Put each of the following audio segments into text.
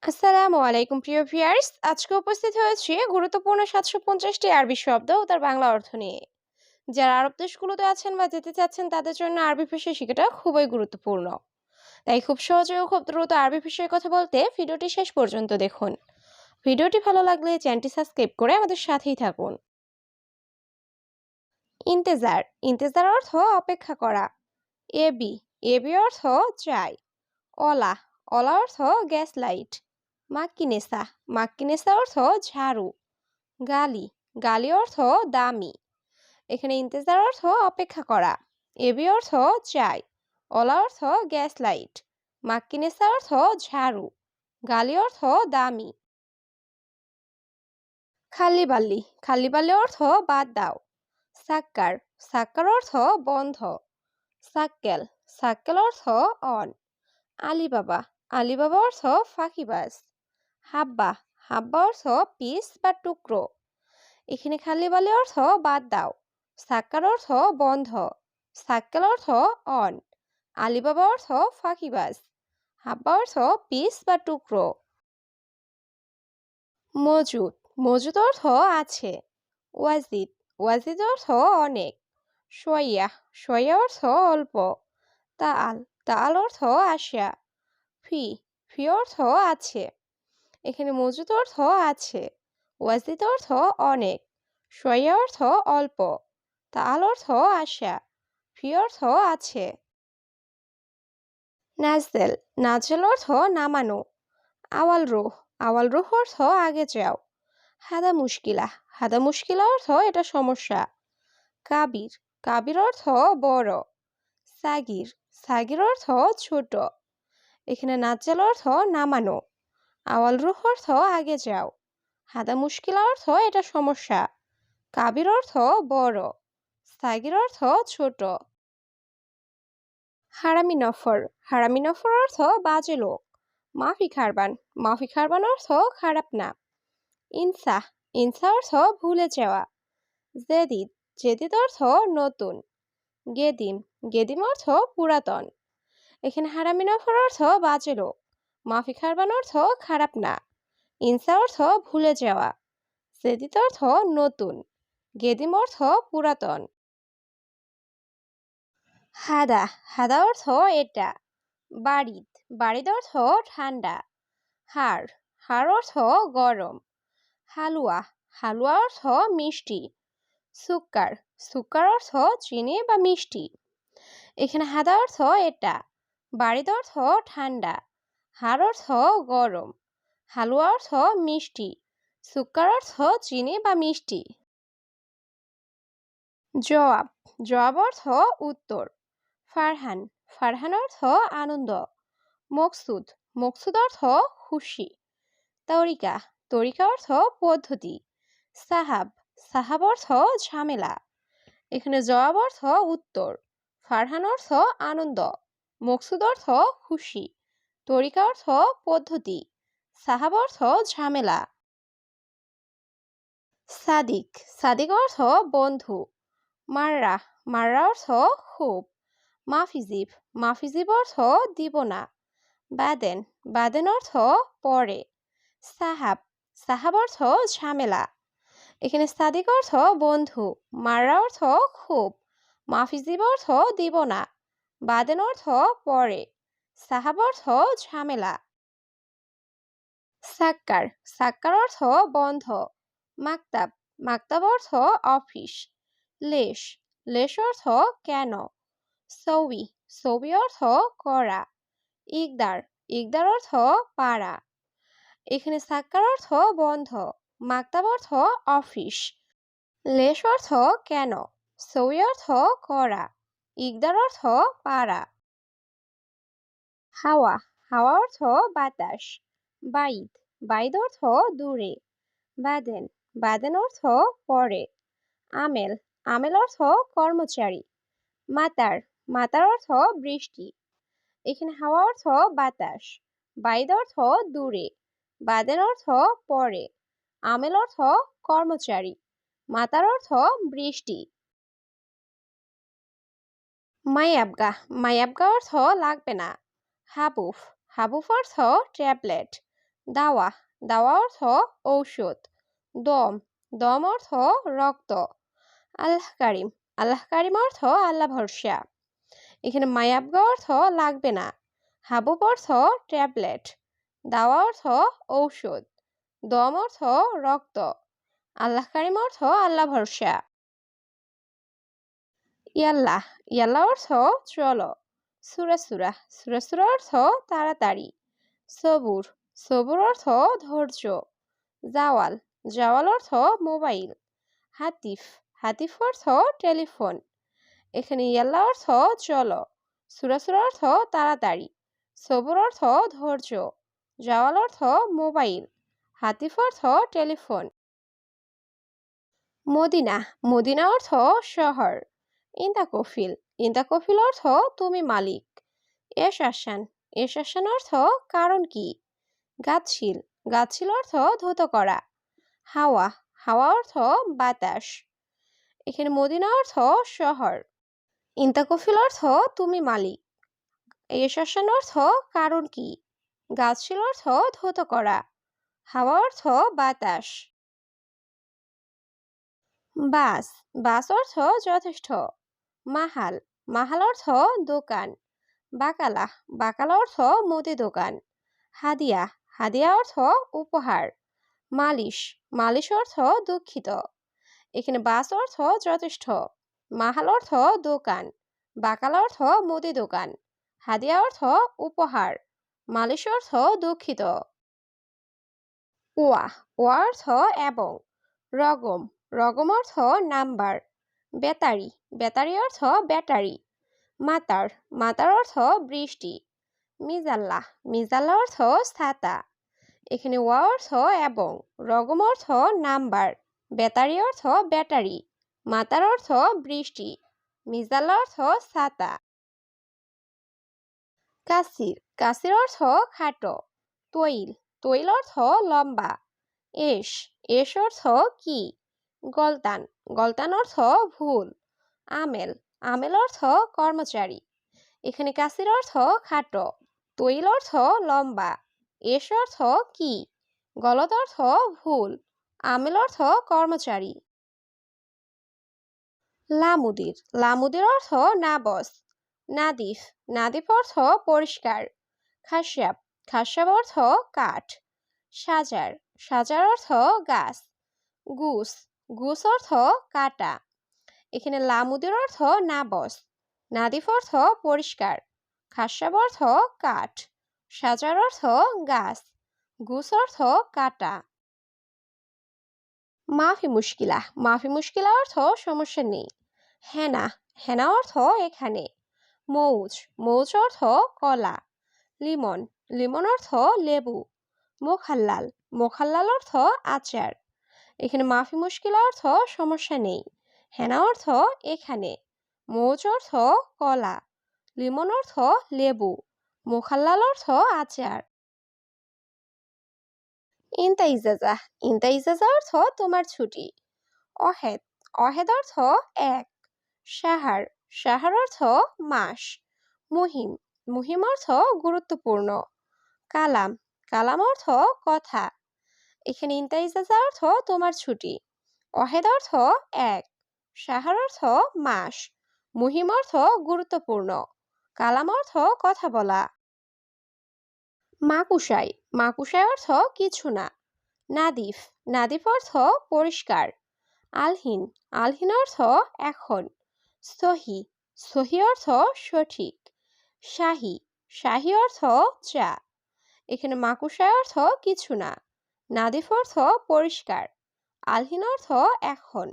আসসালামু আলাইকুম প্রিয় ভিউয়ার্স, আজকে উপস্থিত হয়েছি গুরুত্বপূর্ণ 750টি আরবি শব্দ ও তার বাংলা অর্থ নিয়ে। যারা আরব দেশগুলোতে আছেন বা যেতে চাচ্ছেন তাদের জন্য আরবি ভাষা শেখাটা খুবই গুরুত্বপূর্ণ। তাই খুব সহজে ও খুব দ্রুত আরবি ভাষায় কথা বলতে ভিডিওটি শেষ পর্যন্ত দেখুন। ভিডিওটি ভালো লাগলে চ্যানেলটি সাবস্ক্রাইব করে আমাদের সাথেই থাকুন। ইন্তেজার ইন্তেজার অর্থ অপেক্ষা করা। এবি এবি অর্থ চাই। অলা অলা অর্থ গ্যাস লাইট। মাক্কিনেসা মাক্কিনেসা অর্থ ঝাড়ু। গালি গালি অর্থ দামি। এখানে ইন্তেজার অর্থ অপেক্ষা করা। এবি অর্থ চাই। অলা অর্থ গ্যাস লাইট। মাক্কিনেসা অর্থ ঝাড়ু। গালি অর্থ দামি। খালি বাল্লি অর্থ বাদ দাও। সাক্কার সাক্কার অর্থ বন্ধ। সাক্কেল সাক্কেল অর্থ অন। আলিবাবা আলিবাবা অর্থ ফাঁকিবাজ। হাব্বা হাব্বা অর্থ পিস বা টুকরো। এখানে খালি বালি অর্থ বাদ দাও। সাক্কার অর্থ বন্ধ। সাক্কেল অর্থ অন। আলিবাবা অর্থ ফাঁকিবাজ। হাব্বা অর্থ পিস বা টুকরো। মজুদ মজুদ অর্থ আছে। ওয়াজিদ ওয়াজিদ অর্থ অনেক। সইয়া সইয়া অর্থ অল্প। তাল তাল অর্থ আসা। ফি ফি অর্থ আছে। এখানে মজুদ অর্থ আছে। ওয়াজিদ অর্থ অনেক। সইয়া অর্থ অল্প। তাল অর্থ আসা। ফি অর্থ আছে। নাজদেল নাজেল অর্থ নামানো। আওয়াল রুহ অর্থ আগে যাও। হাদা মুশকিলা অর্থ এটা সমস্যা। কাবির কাবির অর্থ বড়। সাগির সাগির অর্থ ছোট। এখানে নাজেল অর্থ নামানো। আওয়াল রুহ অর্থ আগে যাও। হাদা মুশকিলা অর্থ এটা সমস্যা। কাবির অর্থ বড়। সাগির অর্থ ছোট। হারামি নফর অর্থ বাজে লোক। মাফি খারবান অর্থ খারাপ না। ইনসা ইনসা অর্থ ভুলে যাওয়া। জেদিদ জেদিদ অর্থ নতুন। গেদিম গেদিম অর্থ পুরাতন। এখানে হারামি নফর অর্থ বাজে লোক। মাফি খারবান অর্থ খারাপ না। ইনসা অর্থ ভুলে যাওয়া। জেদিদ অর্থ নতুন। গেদিম অর্থ পুরাতন। হাদা হাদা অর্থ এটা। বাড়িদ অর্থ ঠান্ডা। হাড় হাড় অর্থ গরম। হালুয়া অর্থ মিষ্টি। সুক্কার অর্থ চিনি বা মিষ্টি। এখানে হাদা অর্থ এটা। বাড়িদ অর্থ ঠান্ডা। হাড় অর্থ গরম। হালুয়া অর্থ মিষ্টি। সুক্কার অর্থ চিনি বা মিষ্টি। জবাব অর্থ উত্তর। ফারহান অর্থ আনন্দ। মকসুদ অর্থ খুশি। তরিকা অর্থ পদ্ধতি। সাহাব অর্থ ঝামেলা। এখানে জবাব অর্থ উত্তর। ফারহান অর্থ আনন্দ। মকসুদ অর্থ খুশি। তরিকা অর্থ পদ্ধতি। সাহাব অর্থ ঝামেলা। সাদিক অর্থ বন্ধু। মাররা অর্থ খুব। মাফিজিব অর্থ দিব না। বাদেন অর্থ পরে। সাহাব অর্থ ঝামেলা। এখানে সাদিক অর্থ বন্ধু। মাররা অর্থ খুব। মাফিজিব অর্থ দিব না। বাদেন অর্থ পরে। সাহাব অর্থ ঝামেলা। সাক্কার অর্থ বন্ধ। মাকতাব অর্থ অফিস। লেশ অর্থ কেন। সৌবি অর্থ করা। ইকদার অর্থ পাড়া। এখানে সাক্কার অর্থ বন্ধ। মাকতাব অর্থ অফিস। লেশ অর্থ কেন। সৌবি অর্থ করা। ইকদার অর্থ পাড়া। হাওয়া অর্থ বাতাস। বাইদ অর্থ দূরে। বাদেন অর্থ পরে। আমেল অর্থ কর্মচারী। মাতার অর্থ বৃষ্টি। এখানে হাওয়া অর্থ বাতাস। বাইদ অর্থ দূরে। বাদেন অর্থ পরে। আমেল অর্থ কর্মচারী। মাতার অর্থ বৃষ্টি। মায়াবগা অর্থ লাগবে না। হাবুফ অর্থ ট্যাবলেট। দাওয়া দাওয়া অর্থ ঔষধ। দম দম অর্থ রক্ত। আল্লাহ কারিম অর্থ আল্লাহ ভরসা। এখানে মায়াবগা অর্থ লাগবে না। হাবুব অর্থ ট্যাবলেট। দাওয়া অর্থ ঔষধ। দম অর্থ রক্ত। আল্লাহ কারিম অর্থ আল্লাহ ভরসা। ইয়াল্লাহ ইয়াল্লাহ অর্থ চলো। সুরা সুরা সুরা সুরা অর্থ তাড়াতাড়ি। সবুর সবুর অর্থ ধৈর্য। জাওয়াল জাওয়াল অর্থ মোবাইল। হাতিফ হাতিফ অর্থ টেলিফোন। এখানে ইয়াল্লাহ অর্থ চলো। সুরা সুরা অর্থ তাড়াতাড়ি। সবুর অর্থ ধৈর্য। জাওয়াল অর্থ মোবাইল। হাতিফ অর্থ টেলিফোন। মদিনা মদিনা অর্থ শহর। ইন্দা কফিল অর্থ তুমি মালিক। এস আসান অর্থ কারণ কি। গাছশীল অর্থ ধুত করা। হাওয়া হাওয়া অর্থ বাতাস। এখানে মদিনা অর্থ শহর। ইন্দা কফিল অর্থ তুমি মালিক। এস আসান অর্থ কারণ কি। গাছশীল অর্থ ধুত করা। হাওয়া অর্থ বাতাস। বাস বাস অর্থ যথেষ্ট। মাহাল মাহাল অর্থ দোকান। বাকালা বাকালা অর্থ মুদি দোকান। হাদিয়া হাদিয়া অর্থ উপহার। মালিশ মালিশ অর্থ দুঃখিত। এখানে বাস অর্থ যথেষ্ট। মাহাল অর্থ দোকান। বাকালা অর্থ মুদি দোকান। হাদিয়া অর্থ উপহার। মালিশ অর্থ দুঃখিত। ওয়া ওয়া অর্থ এবং। রগম রগম অর্থ নাম্বার। বেতারি বেতারি অর্থ ব্যাটারি। মাতার মাতার অর্থ বৃষ্টি। মিজাল্লাহ মিজাল্লাহ অর্থ ছাতা। এখানে ওয়া অর্থ এবং। রগম অর্থ নাম্বার। বেতারি অর্থ ব্যাটারি। মাতার অর্থ বৃষ্টি। মিজাল্লাহ অর্থ ছাতা। কাসির কাসির অর্থ খাটো। তৈল তৈল অর্থ লম্বা। এস অর্থ কি। গলতান গলতান অর্থ ভুল। আমেল আমেল অর্থ কর্মচারী। এখানে কাসির অর্থ খাটো। তৈল অর্থ লম্বা। এস অর্থ কি। গলত অর্থ ভুল। আমেল অর্থ কর্মচারী। লামুদির লামুদির অর্থ নাবস। নাদিফ নাদিফ অর্থ পরিষ্কার। খাসাব খাসাব অর্থ কাঠ। সাজার সাজার অর্থ গাছ। গুস গুস অর্থ কাটা। এখানে লামুদের অর্থ নাবস। নাদিফ অর্থ পরিষ্কার। খাসাব অর্থ কাঠ। সাজার অর্থ গাছ। গুস অর্থ কাটা। মাফি মুশকিলা অর্থ সমস্যা নেই। হেনা হেনা অর্থ এখানে। মৌজ মৌজ অর্থ কলা। লিমন লিমন অর্থ লেবু। মোখাল্লাল মোখাল্লাল অর্থ আচার। এখানে মাফি মুশকিলা অর্থ সমস্যা নেই। হেনা অর্থ এখানে। মৌজ অর্থ কলা। লিমন অর্থ লেবু। মোখাল্লাল অর্থ আচার। ইন্তা ইজাজা অর্থ তোমার ছুটি। অহেদ অহেদ অর্থ এক। সাহার সাহার অর্থ মাস। মুহিম মুহিম অর্থ গুরুত্বপূর্ণ। কালাম কালাম অর্থ কথা। এখানে ইন্তা ইজাজা অর্থ তোমার ছুটি। অহেদ অর্থ এক। সাহার অর্থ মাস। মুহিম অর্থ গুরুত্বপূর্ণ। কালাম অর্থ কথা বলা। মাকুসাই মাকুসাই অর্থ কিছু না। নাদিফ নাদিফ অর্থ পরিষ্কার। আলহিন আলহিন অর্থ এখন। সহি সহি অর্থ সঠিক। শাহি শাহি অর্থ চা। এখানে মাকুসাই অর্থ কিছু না। নাদিফ অর্থ পরিষ্কার। আলহিন অর্থ এখন।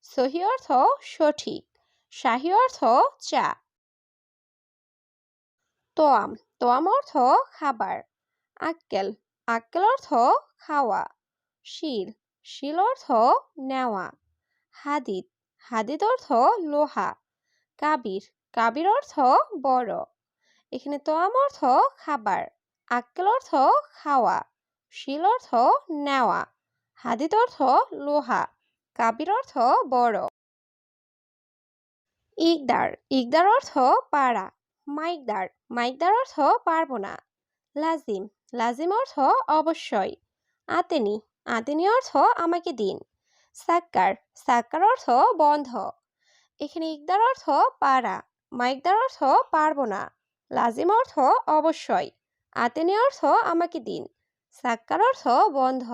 সহি অর্থ সঠিক। শাহি অর্থ চা। তোয়াম তোয়াম অর্থ খাবার। আক্কেল আক্কেল অর্থ খাওয়া। শিল শিল অর্থ নেওয়া। হাদিদ হাদিদ অর্থ লোহা। কাবির কাবির অর্থ বড়। এখানে তোয়াম অর্থ খাবার। আক্কেল অর্থ খাওয়া। শিল অর্থ নেওয়া। হাদিদ অর্থ লোহা। কাবির অর্থ বড়। ইকদার ইকদার অর্থ পারা। মাইকদার মাইকদার অর্থ পারবো না। লাজিম লাজিম অর্থ অবশ্যই। আতেনি, আতেনি অর্থ আমাকে দিন। সাক্কার, সাক্কার অর্থ বন্ধ। এখানে ইকদার অর্থ পারা, মাইকদার অর্থ পারবো না। লাজিম অর্থ অবশ্যই। আতেনি অর্থ আমাকে দিন। সাক্কার অর্থ বন্ধ।